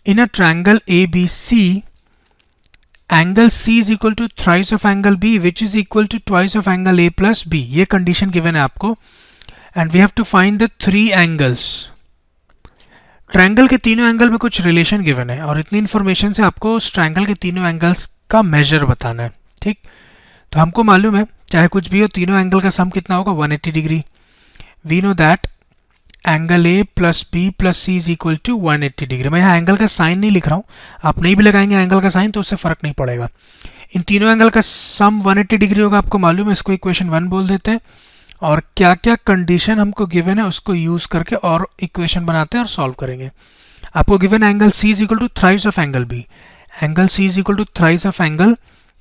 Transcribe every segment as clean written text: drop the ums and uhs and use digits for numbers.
in a triangle ABC, angle C is equal to thrice of angle B, which is equal to twice of angle A plus B. ये condition given है आपको, and we have to find the three angles. Triangle के तीनों angle में कुछ relation given है और इतनी इन्फॉर्मेशन से आपको उस ट्रायंगल के तीनों एंगल्स का मेजर बताना है. ठीक, तो हमको मालूम है चाहे कुछ भी हो तीनों एंगल का सम कितना होगा 180 degree. We know that angle A plus B plus C is equal to 180 degree. मैं यहाँ एंगल का साइन नहीं लिख रहा हूँ, आप नहीं भी लगाएंगे एंगल का साइन तो उससे फर्क नहीं पड़ेगा. इन तीनों एंगल का सम 180 डिग्री होगा, आपको मालूम है. इसको इक्वेशन 1 बोल देते हैं और क्या क्या कंडीशन हमको गिवन है उसको यूज करके और इक्वेशन बनाते हैं और सॉल्व करेंगे. आपको given angle C is equal to thrice of angle B. Angle C is equal to thrice of angle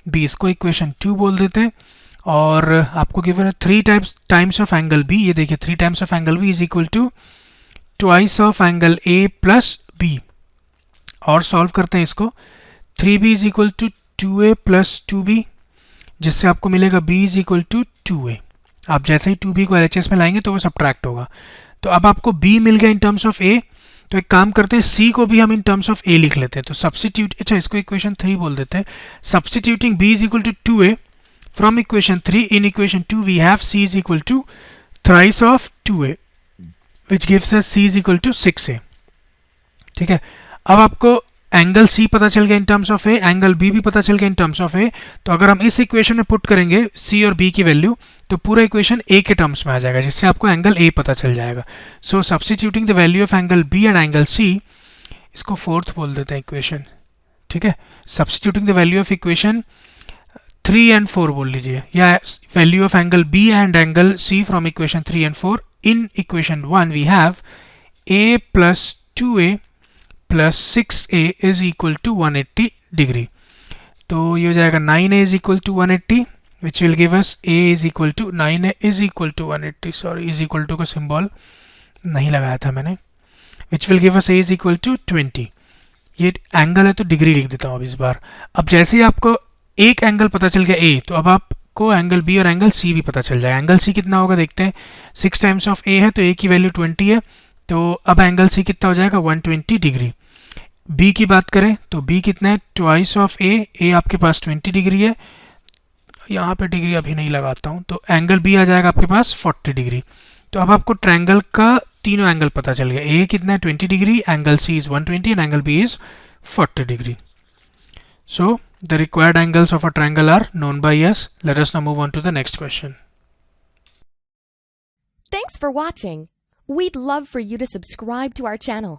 B, इसको इक्वेशन 2 बोल देते हैं. और आपको गिवन है 3 टाइम्स ऑफ एंगल बी. ये देखिए 3 times of angle B is equal to twice of angle A plus B. और सॉल्व करते हैं इसको. 3b is equal to 2a plus 2b, जिससे आपको मिलेगा b is equal to 2a. आप जैसे ही 2b को LHS में लाएंगे तो वो सब्ट्रैक्ट होगा. तो अब आपको b मिल गया इन टर्म्स ऑफ a. तो एक काम करते हैं c को भी हम इन टर्म्स ऑफ a लिख लेते हैं. तो सब्स्टिट्यूट, अच्छा इसको इक्वेशन 3 बोल देते हैं. Substituting b is equal to 2a from equation 3 in equation 2 we have c is equal to thrice of 2a which gives us c is equal to 6a. ठीक है, अब आपको एंगल c पता चल गया in terms of a, angle b भी पता चल गया इन टर्म्स ऑफ a. तो अगर हम इस इक्वेशन में पुट करेंगे c और b की वैल्यू तो पूरा इक्वेशन a के टर्म्स में आ जाएगा, जिससे आपको एंगल a पता चल जाएगा. So substituting the value of angle b and angle c, इसको फोर्थ बोल देते हैं इक्वेशन. ठीक है, substituting the value of equation 3 and 4 बोल लीजिए, या value of angle b and angle c from equation 3 and 4. In equation 1 we have a plus 2a plus 6a is equal to 180 degree. तो ये हो जाएगा 9a is equal to 180 which will give us a is equal to 9a is equal to 180. Sorry, is equal to का symbol नहीं लगाया था मैंने. which will give us a is equal to 20. ये एंगल है तो डिग्री लिख देता हूँ अब इस बार. अब जैसे ही आपको एक एंगल पता चल गया a, तो अब आप को एंगल बी और एंगल सी भी पता चल जाएगा. एंगल सी कितना होगा देखते हैं. 6 टाइम्स ऑफ ए है तो ए की वैल्यू 20 है, तो अब एंगल सी कितना हो जाएगा 120 डिग्री. बी की बात करें तो बी कितना है ट्वाइस ऑफ ए आपके पास 20 डिग्री है. यहाँ पे डिग्री अभी नहीं लगाता हूँ, तो एंगल बी आ जाएगा आपके पास 40 डिग्री. तो अब आपको ट्रायंगल का तीनों एंगल पता चल गया. ए कितना है 20 degree, angle C is 120 and angle B is 40 degree. So the required angles of a triangle are known by us. Let us now move on to the next question. Thanks for watching. We'd love for you to subscribe to our channel